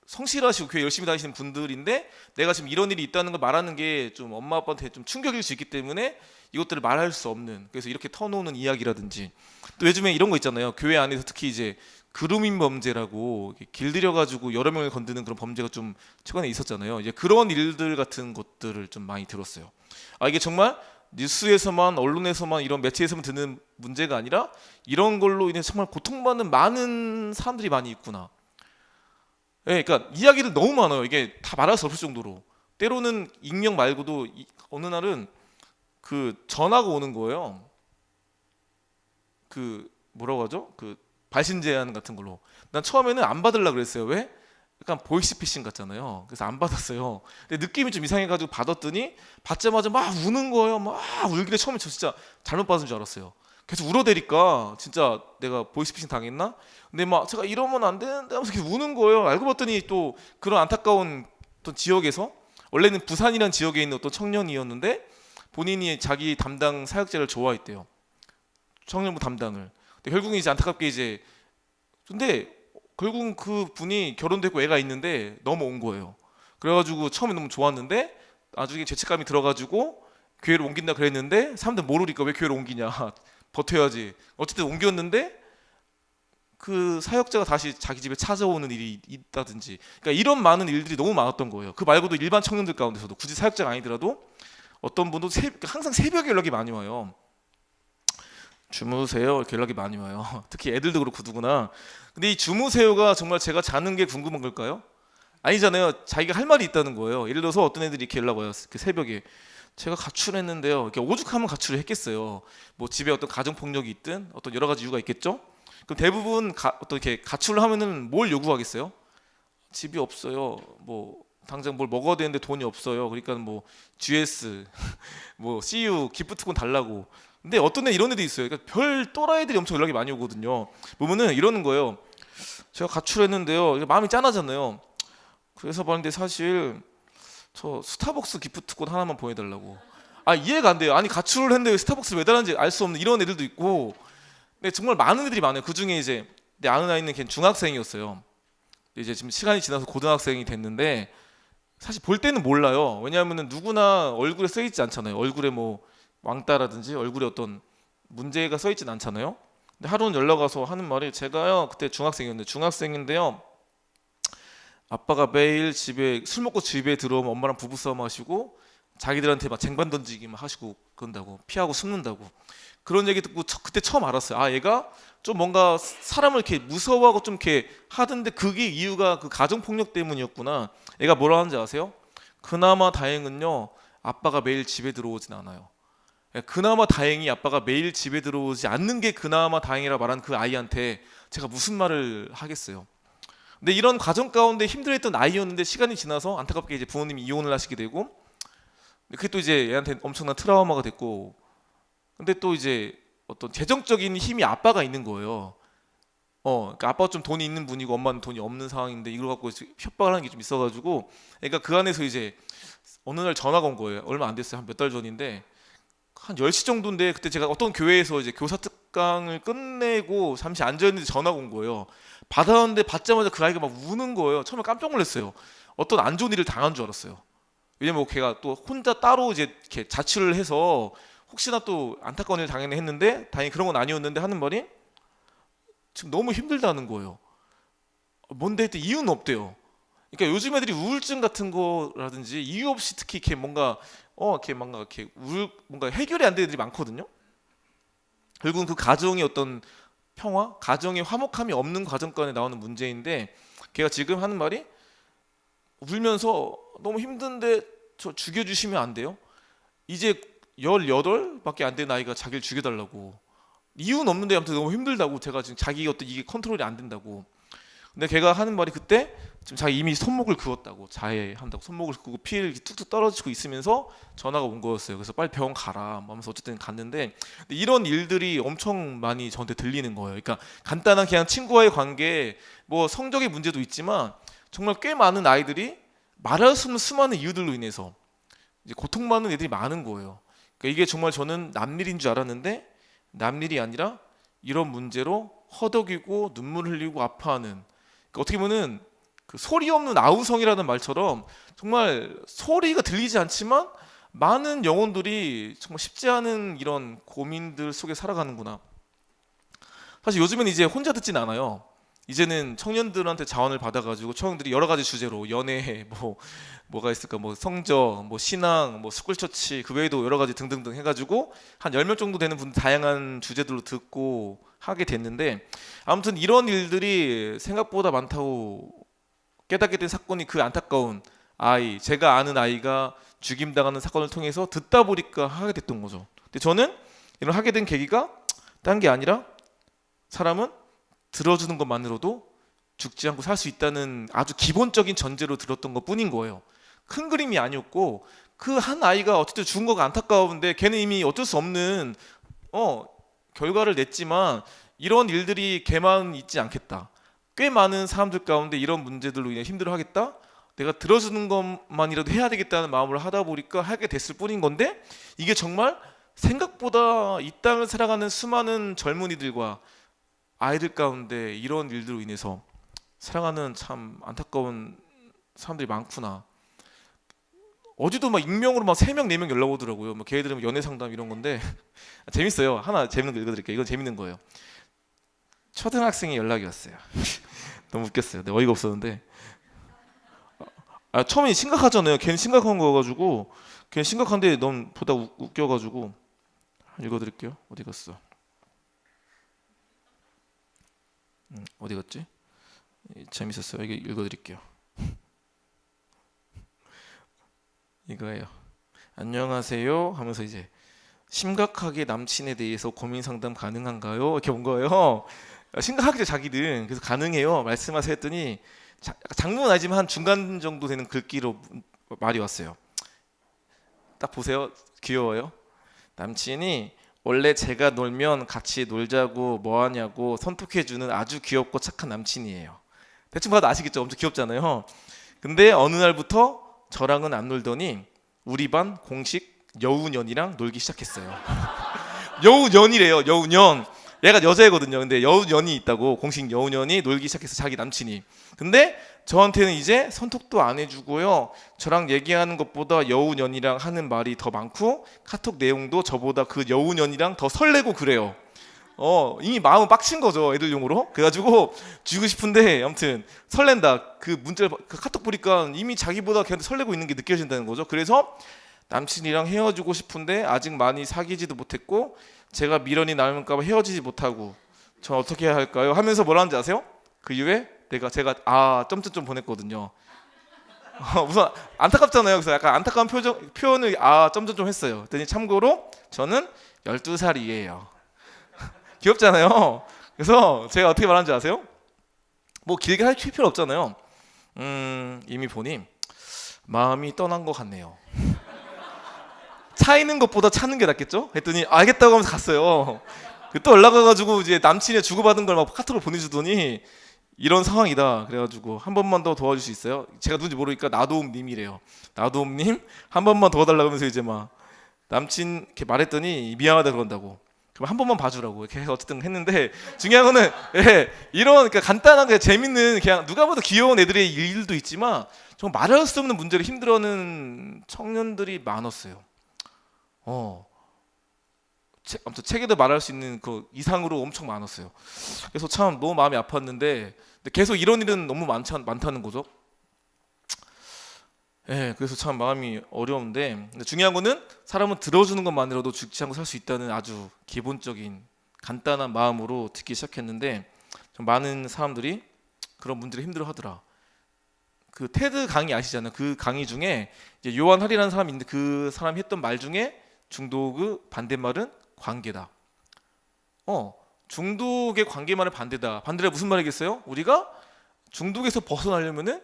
성실하시고 교회 열심히 다니시는 분들인데 내가 지금 이런 일이 있다는 걸 말하는 게 좀 엄마 아빠한테 좀 충격일 수 있기 때문에 이것들을 말할 수 없는 그래서 이렇게 터놓는 이야기라든지 또 요즘에 이런 거 있잖아요. 교회 안에서 특히 이제 그루밍 범죄라고 길들여가지고 여러 명을 건드는 그런 범죄가 좀 최근에 있었잖아요. 이제 그런 일들 같은 것들을 좀 많이 들었어요. 이게 정말 뉴스에서만 언론에서만 이런 매체에서만 듣는 문제가 아니라 이런 걸로 인해 정말 고통받는 많은 사람들이 많이 있구나. 네, 그러니까 이야기를 너무 많아요. 이게 다 말할 수 없을 정도로 때로는 익명 말고도 어느 날은 그 전화가 오는 거예요. 그 뭐라고 하죠? 그 발신 제한 같은 걸로. 난 처음에는 안 받으려고 그랬어요. 왜? 약간 보이스피싱 같잖아요. 그래서 안 받았어요. 근데 느낌이 좀 이상해가지고 받았더니 받자마자 막 우는 거예요. 막 울길래 처음에 저 진짜 잘못 받은 줄 알았어요. 계속 울어대니까 진짜 내가 보이스피싱 당했나? 근데 막 제가 이러면 안 되는데 하면서 계속 우는 거예요. 알고 봤더니 또 그런 안타까운 어떤 지역에서 원래는 부산이라는 지역에 있는 어떤 청년이었는데 본인이 자기 담당 사역자를 좋아했대요. 청년부 담당을. 근데 결국은 이제 안타깝게 이제 근데 결국은 그 분이 결혼됐고 애가 있는데 넘어온 거예요. 그래가지고 처음에 너무 좋았는데 나중에 죄책감이 들어가지고 교회를 옮긴다 그랬는데 사람들 모르니까 왜 교회를 옮기냐 버텨야지. 어쨌든 옮겼는데 그 사역자가 다시 자기 집에 찾아오는 일이 있다든지 그러니까 이런 많은 일들이 너무 많았던 거예요. 그 말고도 일반 청년들 가운데서도 굳이 사역자가 아니더라도 어떤 분도 항상 새벽에 연락이 많이 와요. 주무세요 이렇게 연락이 많이 와요. 특히 애들도 그렇고 누구나. 근데 이 주무세요가 정말 제가 자는 게 궁금한 걸까요? 아니잖아요. 자기가 할 말이 있다는 거예요. 예를 들어서 어떤 애들이 이렇게 연락 와요. 그 새벽에 제가 가출했는데요. 이렇게 오죽하면 가출을 했겠어요. 뭐 집에 어떤 가정 폭력이 있든 어떤 여러 가지 이유가 있겠죠. 그럼 대부분 어떤 이렇게 가출을 하면은 뭘 요구하겠어요? 집이 없어요. 뭐 당장 뭘 먹어야 되는데 돈이 없어요. 그러니까 뭐 GS, 뭐 CU 기프트콘 달라고. 근데 어떤 애 이런 애도 있어요. 그러니까 별 또라이들이 엄청 연락이 많이 오거든요. 보면은 이러는 거예요. 제가 가출했는데요. 마음이 짠하잖아요. 그래서 봤는데 사실 저 스타벅스 기프트콘 하나만 보내달라고. 아 이해가 안 돼요. 아니 가출을 했는데 왜 스타벅스를 왜 달았는지 알 수 없는 이런 애들도 있고. 근데 정말 많은 애들이 많아요. 그 중에 이제 내 아는 아이는 걔는 중학생이었어요. 이제 지금 시간이 지나서 고등학생이 됐는데 사실 볼 때는 몰라요. 왜냐하면은 누구나 얼굴에 써 있지 않잖아요. 얼굴에 뭐 왕따라든지 얼굴에 어떤 문제가 써 있진 않잖아요. 근데 하루는 연락 와서 하는 말이 제가요 그때 중학생인데요. 아빠가 매일 집에 술 먹고 집에 들어오면 엄마랑 부부싸움 하시고 자기들한테 막 쟁반 던지기만 하시고 그런다고 피하고 숨는다고 그런 얘기 듣고 그때 처음 알았어요. 아 얘가 좀 뭔가 사람을 이렇게 무서워하고 좀 이렇게 하던데 그게 이유가 그 가정 폭력 때문이었구나. 얘가 뭐라 하는지 아세요? 그나마 다행은요 아빠가 매일 집에 들어오진 않아요. 그나마 다행히 아빠가 매일 집에 들어오지 않는 게 그나마 다행이라 말한 그 아이한테 제가 무슨 말을 하겠어요. 근데 이런 과정 가운데 힘들었던 아이였는데 시간이 지나서 안타깝게 이제 부모님이 이혼을 하시게 되고 그게 또 이제 얘한테 엄청난 트라우마가 됐고 근데 또 이제 어떤 재정적인 힘이 아빠가 있는 거예요. 그러니까 아빠가 좀 돈이 있는 분이고 엄마는 돈이 없는 상황인데 이걸 갖고 협박을 하는 게 좀 있어가지고 그러니까 그 안에서 이제 어느 날 전화가 온 거예요. 얼마 안 됐어요. 한 몇 달 전인데 한 10시 정도인데 그때 제가 어떤 교회에서 이제 교사 특강을 끝내고 잠시 앉아있는데 전화가 온 거예요. 받았는데 받자마자 그 아이가 막 우는 거예요. 처음에 깜짝 놀랐어요. 어떤 안 좋은 일을 당한 줄 알았어요. 왜냐면 걔가 또 혼자 따로 이제 이렇게 자취를 해서 혹시나 또 안타까운 일을 당연히 했는데 다행히 그런 건 아니었는데 하는 말이 지금 너무 힘들다는 거예요. 뭔데 했더니 이유는 없대요. 그러니까 요즘 애들이 우울증 같은 거라든지 이유 없이 특히 이렇게 뭔가 뭔가 해결이 안 되는 애들이 많거든요. 결국은 그 가정의 어떤 평화, 가정의 화목함이 없는 가정간에 나오는 문제인데 걔가 지금 하는 말이 울면서 너무 힘든데 저 죽여주시면 안 돼요? 이제 18밖에 안 된 아이가 자기를 죽여달라고. 이유는 없는데 아무튼 너무 힘들다고. 제가 지금 자기 어떤 이게 컨트롤이 안 된다고. 근데 걔가 하는 말이 그때 지금 자기 이미 손목을 그었다고. 자해한다고 손목을 그고 피를 이렇게 툭툭 떨어지고 있으면서 전화가 온 거였어요. 그래서 빨리 병원 가라 하면서 어쨌든 갔는데 이런 일들이 엄청 많이 저한테 들리는 거예요. 그러니까 간단한 그냥 친구와의 관계 뭐 성적의 문제도 있지만 정말 꽤 많은 아이들이 말할 수 없는 수많은 이유들로 인해서 이제 고통받는 애들이 많은 거예요. 그러니까 이게 정말 저는 남일인 줄 알았는데 남일이 아니라 이런 문제로 허덕이고 눈물 흘리고 아파하는 그러니까 어떻게 보면은 그 소리 없는 아우성이라는 말처럼 정말 소리가 들리지 않지만 많은 영혼들이 정말 쉽지 않은 이런 고민들 속에 살아가는구나. 사실 요즘은 이제 혼자 듣진 않아요. 이제는 청년들한테 자원을 받아가지고 청년들이 여러 가지 주제로 연애, 뭐가 있을까, 뭐 성적, 뭐 신앙, 뭐 스쿨처치 그 외에도 여러 가지 등등등 해가지고 한 10명 정도 되는 분 다양한 주제들로 듣고 하게 됐는데 아무튼 이런 일들이 생각보다 많다고 깨닫게 된 사건이 그 안타까운 아이, 제가 아는 아이가 죽임당하는 사건을 통해서 듣다 보니까 하게 됐던 거죠. 근데 저는 이런 하게 된 계기가 딴 게 아니라 사람은 들어주는 것만으로도 죽지 않고 살 수 있다는 아주 기본적인 전제로 들었던 것 뿐인 거예요. 큰 그림이 아니었고 그 한 아이가 어쨌든 죽은 거가 안타까운데 걔는 이미 어쩔 수 없는 결과를 냈지만 이런 일들이 걔만 있지 않겠다. 꽤 많은 사람들 가운데 이런 문제들로 인해 힘들어하겠다. 내가 들어주는 것만이라도 해야 되겠다는 마음으로 하다 보니까 하게 됐을 뿐인 건데 이게 정말 생각보다 이 땅을 살아가는 수많은 젊은이들과 아이들 가운데 이런 일들로 인해서 살아가는 참 안타까운 사람들이 많구나. 어제도 막 익명으로 막 3명 4명 연락 오더라고요. 뭐 걔네들은 연애 상담 이런 건데 재밌어요. 하나 재밌는 거 읽어드릴게요. 이건 재밌는 거예요. 초등학생이 연락이 왔어요. 너무 웃겼어요. 네, 어이가 없었는데 처음에 심각하잖아요. 걔는 심각한 거가지고 걔는 심각한데 넌 보다 웃겨가지고 읽어드릴게요. 어디 갔어? 어디 갔지? 재밌었어요. 이게 읽어드릴게요. 이거예요. 안녕하세요 하면서 이제 심각하게 남친에 대해서 고민 상담 가능한가요? 이렇게 온 거예요. 심각하게 자기는 그래서 가능해요 말씀하세요 했더니 장문은 아니지만 한 중간 정도 되는 글귀로 말이 왔어요. 딱 보세요. 귀여워요. 남친이 원래 제가 놀면 같이 놀자고 뭐하냐고 선톡해주는 아주 귀엽고 착한 남친이에요. 대충 봐도 아시겠죠? 엄청 귀엽잖아요. 근데 어느 날부터 저랑은 안 놀더니 우리 반 공식 여우년이랑 놀기 시작했어요. 여우년이래요. 여우년. 얘가 여자애거든요. 근데 여우년이 있다고 공식 여우년이 놀기 시작해서 자기 남친이. 근데 저한테는 이제 선톡도 안 해주고요. 저랑 얘기하는 것보다 여우년이랑 하는 말이 더 많고 카톡 내용도 저보다 그 여우년이랑 더 설레고 그래요. 이미 마음은 빡친 거죠. 애들용으로. 그래가지고 주고 싶은데 아무튼 설렌다. 그 문자를 그 카톡 보니까 이미 자기보다 걔한테 설레고 있는 게 느껴진다는 거죠. 그래서 남친이랑 헤어지고 싶은데 아직 많이 사귀지도 못했고 제가 미련이 남을까 봐 헤어지지 못하고 전 어떻게 해야 할까요? 하면서 뭐라는지 아세요? 그 이후에 제가 점점점 보냈거든요. 우선 안타깝잖아요. 그래서 약간 안타까운 표현을 점점점 했어요. 그랬더니 참고로 저는 12살이에요. 귀엽잖아요. 그래서 제가 어떻게 말하는지 아세요? 뭐 길게 할 필요 없잖아요. 이미 보니 마음이 떠난 것 같네요. 차이는 것보다 차는 게 낫겠죠? 했더니 알겠다고 하면서 갔어요. 또 연락 와가지고 이제 남친이 주고받은 걸 막 카톡으로 보내주더니 이런 상황이다. 그래가지고 한 번만 더 도와줄 수 있어요? 제가 누군지 모르니까 나도움님이래요. 나도움님 한 번만 도와달라고 하면서 이제 막 남친 이렇게 말했더니 미안하다 그런다고. 그럼 한 번만 봐주라고 이렇게 어쨌든 했는데 중요한 거는 이런 그러니까 간단하게 재밌는 그냥 누가 봐도 귀여운 애들의 일도 있지만 정말 말할 수 없는 문제를 힘들어하는 청년들이 많았어요. 아무튼 책에도 말할 수 있는 그 이상으로 엄청 많았어요. 그래서 참 너무 마음이 아팠는데 근데 계속 이런 일은 너무 많다는 거죠. 그래서 참 마음이 어려운데 근데 중요한 거는 사람은 들어주는 것만으로도 죽지 않고 살 수 있다는 아주 기본적인 간단한 마음으로 듣기 시작했는데 좀 많은 사람들이 그런 문제를 힘들어하더라. 그 테드 강의 아시잖아요. 그 강의 중에 이제 요한 할이라는 사람이 있는데 그 사람이 했던 말 중에 중독의 반대말은 관계다. 중독의 관계말은 반대다. 반대가 무슨 말이겠어요? 우리가 중독에서 벗어나려면은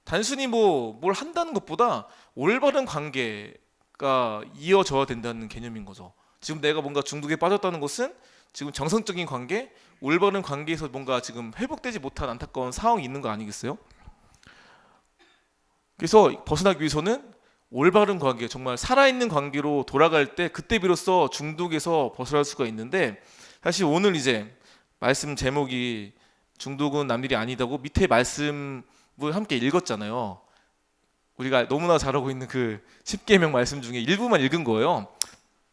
단순히 뭘 한다는 것보다 올바른 관계가 이어져야 된다는 개념인 거죠. 지금 내가 뭔가 중독에 빠졌다는 것은 지금 정상적인 관계, 올바른 관계에서 뭔가 지금 회복되지 못한 안타까운 상황이 있는 거 아니겠어요? 그래서 벗어나기 위해서는 올바른 관계, 정말 살아있는 관계로 돌아갈 때 그때 비로소 중독에서 벗어날 수가 있는데 사실 오늘 이제 말씀 제목이 중독은 남일이 아니다고 밑에 말씀을 함께 읽었잖아요. 우리가 너무나 잘 알고 있는 그 10계명 말씀 중에 일부만 읽은 거예요.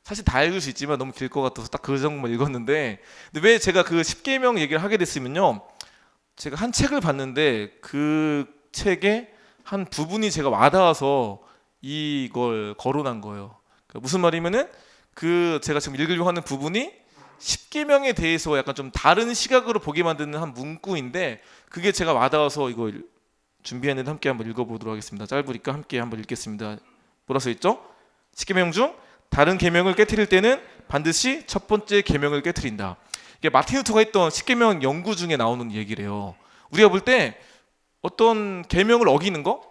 사실 다 읽을 수 있지만 너무 길 것 같아서 딱 그 정도만 읽었는데 근데 왜 제가 그 10계명 얘기를 하게 됐으면요. 제가 한 책을 봤는데 그 책의 한 부분이 제가 와닿아서 이걸 거론한 거예요. 그러니까 무슨 말이면은 그 제가 지금 읽으려고 하는 부분이 10계명에 대해서 약간 좀 다른 시각으로 보게 만드는 한 문구인데 그게 제가 와닿아서 이걸 준비했는데 함께 한번 읽어보도록 하겠습니다. 짧으니까 함께 한번 읽겠습니다. 뭐라 써 있죠? 10계명 중 다른 계명을 깨트릴 때는 반드시 첫 번째 계명을 깨트린다. 이게 마틴 루터가 했던 십계명 연구 중에 나오는 얘기래요. 우리가 볼 때 어떤 계명을 어기는 거,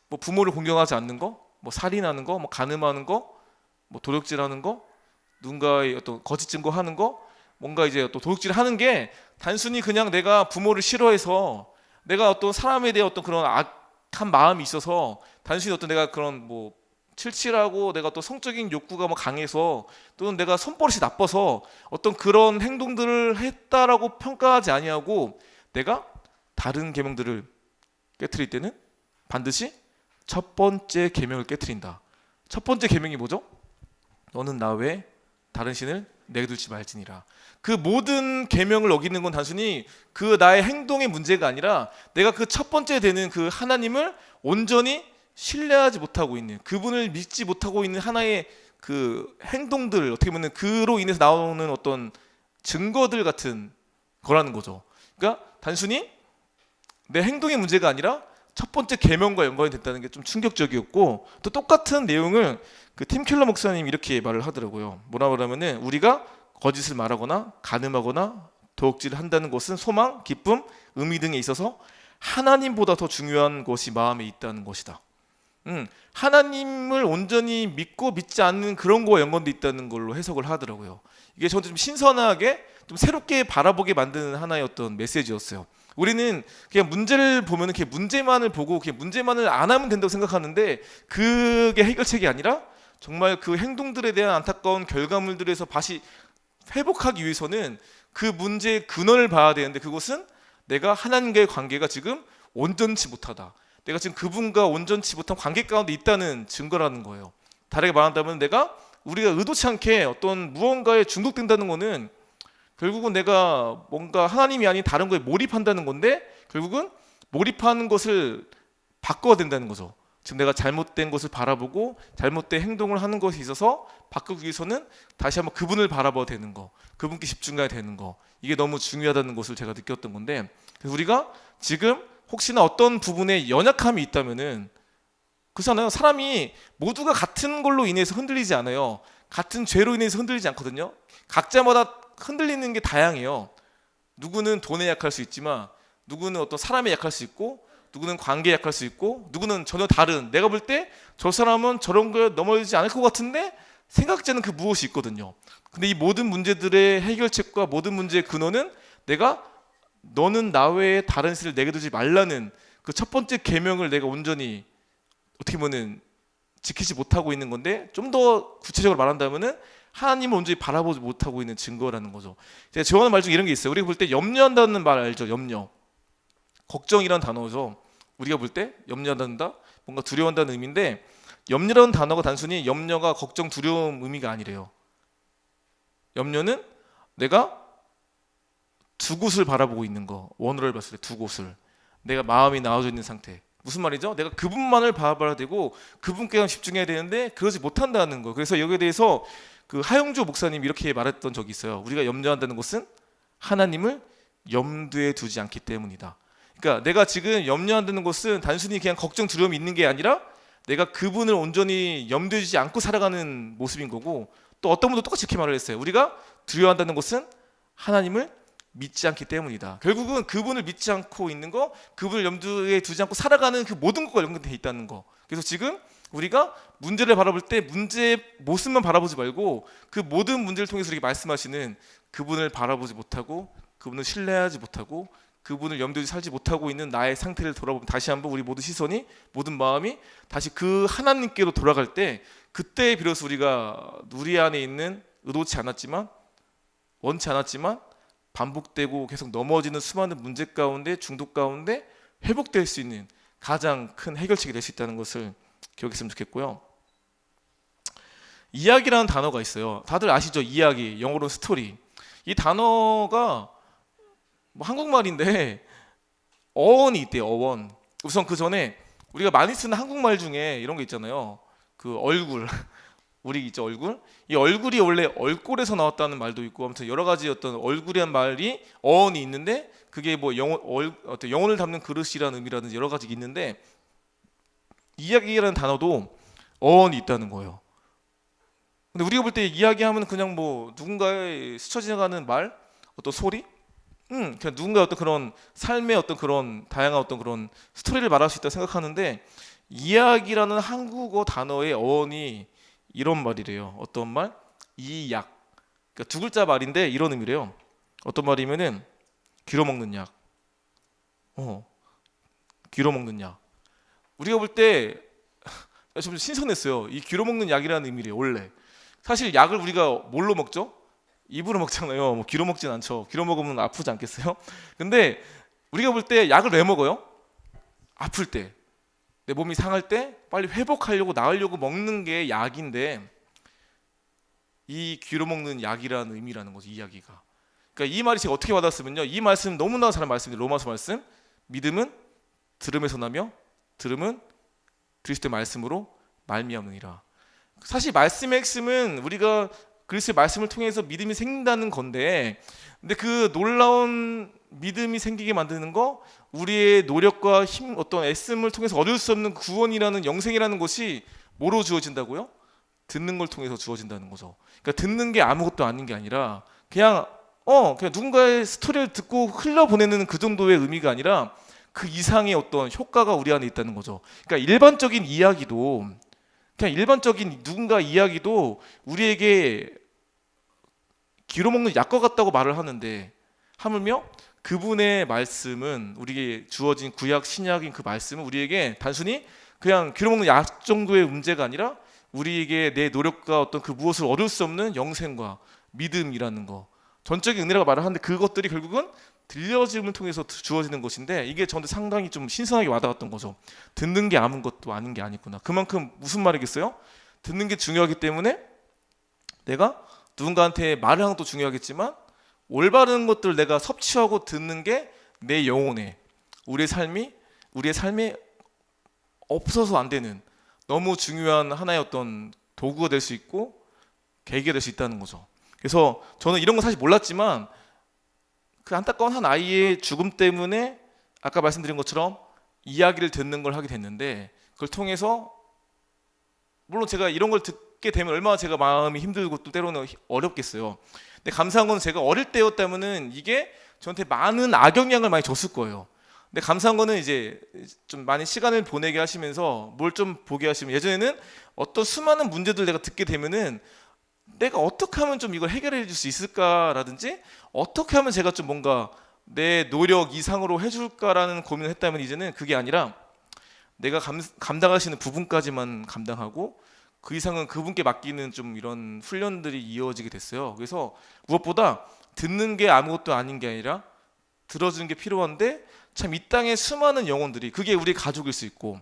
뭐 부모를 공경하지 않는 거, 뭐 살인하는 거, 뭐 간음하는 거, 뭐 도둑질하는 거, 누군가의 어떤 거짓 증거하는 거, 뭔가 이제 또 도둑질하는 게 단순히 그냥 내가 부모를 싫어해서 내가 어떤 사람에 대해 어떤 그런 악한 마음이 있어서 단순히 어떤 내가 그런 뭐 칠칠하고 내가 또 성적인 욕구가 뭐 강해서 또는 내가 손버릇이 나빠서 어떤 그런 행동들을 했다라고 평가하지 아니하고 내가 다른 계명들을 깨트릴 때는 반드시 첫 번째 계명을 깨트린다. 첫 번째 계명이 뭐죠? 너는 나 외에 다른 신을 내게 두지 말지니라. 그 모든 계명을 어기는 건 단순히 그 나의 행동의 문제가 아니라 내가 그 첫 번째 되는 그 하나님을 온전히 신뢰하지 못하고 있는, 그분을 믿지 못하고 있는 하나의 그 행동들, 어떻게 보면 그로 인해서 나오는 어떤 증거들 같은 거라는 거죠. 그러니까 단순히 내 행동의 문제가 아니라 첫 번째 계명과 연관이 됐다는 게 좀 충격적이었고, 또 똑같은 내용을 그 팀 켈러 목사님이 이렇게 말을 하더라고요. 뭐라 그러면은 우리가 거짓을 말하거나 간음하거나 도둑질을 한다는 것은 소망, 기쁨, 의미 등에 있어서 하나님보다 더 중요한 것이 마음에 있다는 것이다. 하나님을 온전히 믿고 믿지 않는 그런 거와 연관돼 있다는 걸로 해석을 하더라고요. 이게 저한테 좀 신선하게 좀 새롭게 바라보게 만드는 하나의 어떤 메시지였어요. 우리는 그냥 문제를 보면 그냥 문제만을 보고 그냥 문제만을 안 하면 된다고 생각하는데, 그게 해결책이 아니라 정말 그 행동들에 대한 안타까운 결과물들에서 다시 회복하기 위해서는 그 문제의 근원을 봐야 되는데, 그것은 내가 하나님과의 관계가 지금 온전치 못하다, 내가 지금 그분과 온전치 못한 관계 가운데 있다는 증거라는 거예요. 다르게 말한다면 우리가 의도치 않게 어떤 무언가에 중독된다는 거는 결국은 내가 뭔가 하나님이 아닌 다른 거에 몰입한다는 건데, 결국은 몰입하는 것을 바꿔야 된다는 거죠. 지금 내가 잘못된 것을 바라보고 잘못된 행동을 하는 것에 있어서 바꾸기 위해서는 다시 한번 그분을 바라봐야 되는 거, 그분께 집중해야 되는 거, 이게 너무 중요하다는 것을 제가 느꼈던 건데, 우리가 지금 혹시나 어떤 부분에 연약함이 있다면은, 그렇잖아요. 사람이 모두가 같은 걸로 인해서 흔들리지 않아요. 같은 죄로 인해서 흔들리지 않거든요. 각자마다 흔들리는 게 다양해요. 누구는 돈에 약할 수 있지만, 누구는 어떤 사람에 약할 수 있고, 누구는 관계에 약할 수 있고, 누구는 전혀 다른, 내가 볼 때 저 사람은 저런 거에 넘어지지 않을 것 같은데 생각지 않은 그 무엇이 있거든요. 근데 이 모든 문제들의 해결책과 모든 문제의 근원은 너는 나 외에 다른 신을 내게 두지 말라는 그 첫 번째 계명을 내가 온전히 어떻게 보면 지키지 못하고 있는 건데, 좀 더 구체적으로 말한다면은 하나님을 온전히 바라보지 못하고 있는 증거라는 거죠. 제가 좋아하는 말 중에 이런 게 있어요. 우리가 볼 때 염려한다는 말 알죠? 염려. 걱정이라는 단어죠. 우리가 볼 때 염려한다, 뭔가 두려워한다는 의미인데, 염려라는 단어가 단순히 염려가 걱정, 두려움 의미가 아니래요. 염려는 내가 두 곳을 바라보고 있는 거, 원어를 봤을 때 두 곳을, 내가 마음이 나와져 있는 상태. 무슨 말이죠? 내가 그분만을 바라봐야 되고 그분께만 집중해야 되는데 그러지 못한다는 거. 그래서 여기에 대해서 그 하영주 목사님이 이렇게 말했던 적이 있어요. 우리가 염려한다는 것은 하나님을 염두에 두지 않기 때문이다. 그러니까 내가 지금 염려한다는 것은 단순히 그냥 걱정, 두려움이 있는 게 아니라 내가 그분을 온전히 염두에 두지 않고 살아가는 모습인 거고, 또 어떤 분도 똑같이 이렇게 말을 했어요. 우리가 두려워한다는 것은 하나님을 믿지 않기 때문이다. 결국은 그분을 믿지 않고 있는 거, 그분을 염두에 두지 않고 살아가는 그 모든 것과 연관되어 있다는 거. 그래서 지금 우리가 문제를 바라볼 때 문제의 모습만 바라보지 말고 그 모든 문제를 통해서 이렇게 말씀하시는 그분을 바라보지 못하고, 그분을 신뢰하지 못하고, 그분을 염두에 살지 못하고 있는 나의 상태를 돌아보면 다시 한번 우리 모든 시선이, 모든 마음이 다시 그 하나님께로 돌아갈 때, 그때 비로소 우리가 우리 안에 있는 의도치 않았지만, 원치 않았지만 반복되고 계속 넘어지는 수많은 문제 가운데, 중독 가운데 회복될 수 있는 가장 큰 해결책이 될 수 있다는 것을 기억했으면 좋겠고요. 이야기라는 단어가 있어요. 다들 아시죠? 이야기, 영어로는 스토리. 이 단어가 뭐 한국말인데 어원이 있대요. 어원. 우선 그 전에 우리가 많이 쓰는 한국말 중에 이런 게 있잖아요. 그 얼굴. 우리 있죠, 얼굴. 이 얼굴이 원래 얼꼴에서 나왔다는 말도 있고, 아무튼 여러 가지 어떤 얼굴이란 말이 어원이 있는데, 그게 뭐 영혼을 담는 그릇이라는 의미라든지 여러 가지 있는데, 이야기라는 단어도 어원이 있다는 거예요. 근데 우리가 볼 때 이야기하면 그냥 뭐 누군가의 스쳐 지나가는 말, 어떤 소리, 그냥 누군가의 어떤 그런 삶의 어떤 그런 다양한 어떤 그런 스토리를 말할 수 있다고 생각하는데 이야기라는 한국어 단어의 어원이 이런 말이래요. 어떤 말? 이약. 그러니까 두 글자 말인데 이런 의미래요. 어떤 말이면은 귀로 먹는 약. 귀로 먹는 약. 우리가 볼 때 좀 신선했어요. 이 귀로 먹는 약이라는 의미래요. 원래 사실 약을 우리가 뭘로 먹죠? 입으로 먹잖아요. 뭐 귀로 먹진 않죠. 귀로 먹으면 아프지 않겠어요? 근데 우리가 볼 때 약을 왜 먹어요? 아플 때, 내 몸이 상할 때 빨리 회복하려고 나으려고 먹는 게 약인데 이 귀로 먹는 약이라는 의미라는 거죠. 이 이야기가. 그러니까 이 말이 제가 어떻게 와닿았으면요. 이 말씀 너무나 잘 말씀이에요. 로마서 말씀. 믿음은 들음에서 나며 들음은 그리스도의 말씀으로 말미암느니라. 사실 말씀의 핵심은 우리가 그리스도의 말씀을 통해서 믿음이 생긴다는 건데, 근데 그 놀라운 믿음이 생기게 만드는 거, 우리의 노력과 힘, 어떤 애씀을 통해서 얻을 수 없는 구원이라는 영생이라는 것이 뭐로 주어진다고요? 듣는 걸 통해서 주어진다는 거죠. 그러니까 듣는 게 아무것도 아닌 게 아니라 그냥 누군가의 스토리를 듣고 흘려보내는 그 정도의 의미가 아니라 그 이상의 어떤 효과가 우리 안에 있다는 거죠. 그러니까 일반적인 이야기도, 그냥 일반적인 누군가 이야기도 우리에게 귀로 먹는 약과 같다고 말을 하는데, 하물며 그분의 말씀은, 우리에게 주어진 구약 신약인 그 말씀은 우리에게 단순히 그냥 귀로 먹는 약 정도의 문제가 아니라 우리에게 내 노력과 어떤 그 무엇을 얻을 수 없는 영생과 믿음이라는 거, 전적인 은혜라고 말을 하는데 그것들이 결국은 들려짐을 통해서 주어지는 것인데, 이게 저한테 상당히 좀 신선하게 와닿았던 거죠. 듣는 게 아무것도 아닌 게 아니구나. 그만큼 무슨 말이겠어요? 듣는 게 중요하기 때문에 내가 누군가한테 말을 하는 것도 중요하겠지만 올바른 것들을 내가 섭취하고 듣는 게 내 영혼에, 우리의 삶에 없어서 안 되는 너무 중요한 하나의 어떤 도구가 될 수 있고 계기가 될 수 있다는 거죠. 그래서 저는 이런 건 사실 몰랐지만 그 안타까운 한 아이의 죽음 때문에 아까 말씀드린 것처럼 이야기를 듣는 걸 하게 됐는데, 그걸 통해서 물론 제가 이런 걸 듣게 되면 얼마나 제가 마음이 힘들고 또 때로는 어렵겠어요. 근데 감사한 건 제가 어릴 때였다면은 이게 저한테 많은 악영향을 많이 줬을 거예요. 근데 감사한 거는 이제 좀 많이 시간을 보내게 하시면서 뭘 좀 보게 하시면, 예전에는 어떤 수많은 문제들 내가 듣게 되면은 내가 어떻게 하면 좀 이걸 해결해 줄 수 있을까라든지 어떻게 하면 제가 좀 뭔가 내 노력 이상으로 해줄까라는 고민을 했다면, 이제는 그게 아니라 내가 감당하시는 부분까지만 감당하고 그 이상은 그분께 맡기는 좀 이런 훈련들이 이어지게 됐어요. 그래서 무엇보다 듣는 게 아무것도 아닌 게 아니라 들어주는 게 필요한데, 참 이 땅의 수많은 영혼들이, 그게 우리 가족일 수 있고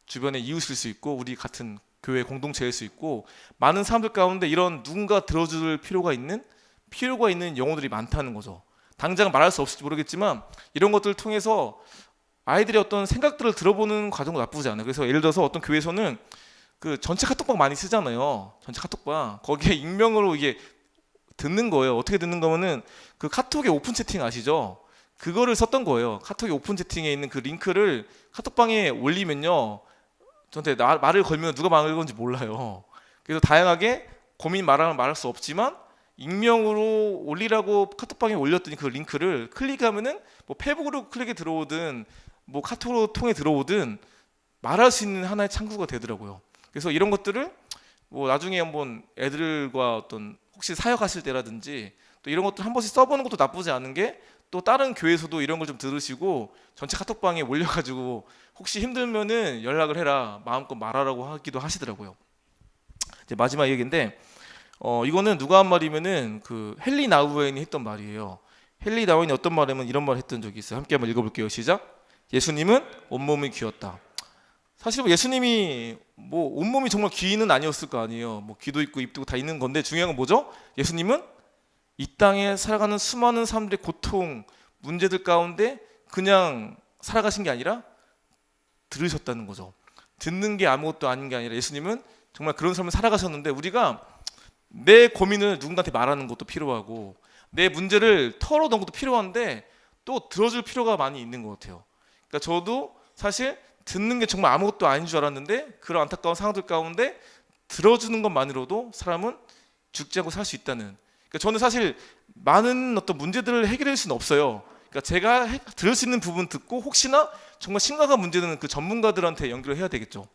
주변의 이웃일 수 있고 우리 같은 교회 공동체일 수 있고 많은 사람들 가운데 이런 누군가 들어줄 필요가 있는 영혼들이 많다는 거죠. 당장 말할 수 없을지 모르겠지만 이런 것들을 통해서 아이들의 어떤 생각들을 들어보는 과정도 나쁘지 않아요. 그래서 예를 들어서 어떤 교회에서는 그 전체 카톡방 많이 쓰잖아요. 전체 카톡방. 거기에 익명으로 이게 듣는 거예요. 어떻게 듣는 거면은 그 카톡의 오픈 채팅 아시죠? 그거를 썼던 거예요. 카톡의 오픈 채팅에 있는 그 링크를 카톡방에 올리면요, 저한테 말을 걸면 누가 말을 건지 몰라요. 그래서 다양하게 고민 말하면 말할 수 없지만 익명으로 올리라고 카톡방에 올렸더니 그 링크를 클릭하면은 뭐 페북으로 클릭이 들어오든 뭐 카톡으로 통해 들어오든 말할 수 있는 하나의 창구가 되더라고요. 그래서 이런 것들을 뭐 나중에 한번 애들과 어떤 혹시 사역하실 때라든지 또 이런 것들 한 번씩 써보는 것도 나쁘지 않은 게, 또 다른 교회에서도 이런 걸 좀 들으시고 전체 카톡방에 올려가지고 혹시 힘들면은 연락을 해라, 마음껏 말하라고 하기도 하시더라고요. 이제 마지막 얘기인데, 이거는 누가 한 말이면은 그 헨리 나우엔이 했던 말이에요. 헨리 나우엔이 어떤 말이면 이런 말 했던 적이 있어요. 함께 한번 읽어볼게요. 시작. 예수님은 온몸이 귀였다. 사실 뭐 예수님이 뭐 온몸이 정말 귀는 아니었을 거 아니에요. 뭐 귀도 있고 입도 있고 다 있는 건데, 중요한 건 뭐죠? 예수님은 이 땅에 살아가는 수많은 사람들의 고통, 문제들 가운데 그냥 살아가신 게 아니라 들으셨다는 거죠. 듣는 게 아무것도 아닌 게 아니라 예수님은 정말 그런 삶을 살아가셨는데, 우리가 내 고민을 누군가한테 말하는 것도 필요하고 내 문제를 털어놓은 것도 필요한데 또 들어줄 필요가 많이 있는 것 같아요. 그러니까 저도 사실 듣는 게 정말 아무것도 아닌 줄 알았는데 그런 안타까운 상황들 가운데 들어주는 것만으로도 사람은 죽지 않고 살 수 있다는, 그러니까 저는 사실 많은 어떤 문제들을 해결할 수는 없어요. 그러니까 제가 들을 수 있는 부분 듣고 혹시나 정말 심각한 문제는 그 전문가들한테 연결을 해야 되겠죠.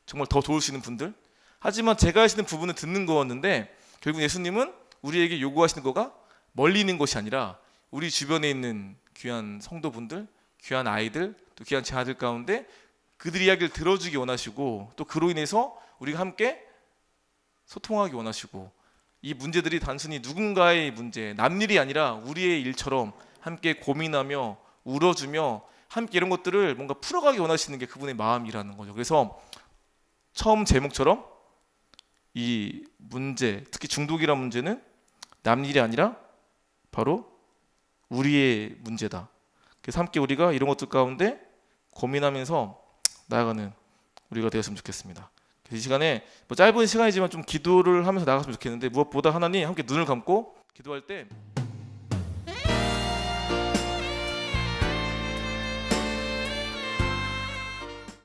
정말 더 도울 수 있는 분들. 하지만 제가 할 수 있는 부분을 듣는 거였는데 결국 예수님은 우리에게 요구하시는 거가 멀리 있는 것이 아니라 우리 주변에 있는 귀한 성도분들, 귀한 아이들, 또 귀한 제 아들 가운데 그들 이야기를 들어주기 원하시고 또 그로 인해서 우리가 함께 소통하기 원하시고 이 문제들이 단순히 누군가의 문제, 남일이 아니라 우리의 일처럼 함께 고민하며 울어주며 함께 이런 것들을 뭔가 풀어가기 원하시는 게 그분의 마음이라는 거죠. 그래서 처음 제목처럼 이 문제, 특히 중독이라는 문제는 남일이 아니라 바로 우리의 문제다. 그래서 함께 우리가 이런 것들 가운데 고민하면서 나아가는 우리가 되었으면 좋겠습니다. 이 시간에 뭐 짧은 시간이지만 좀 기도를 하면서 나갔으면 좋겠는데 무엇보다 하나님 함께 눈을 감고 기도할 때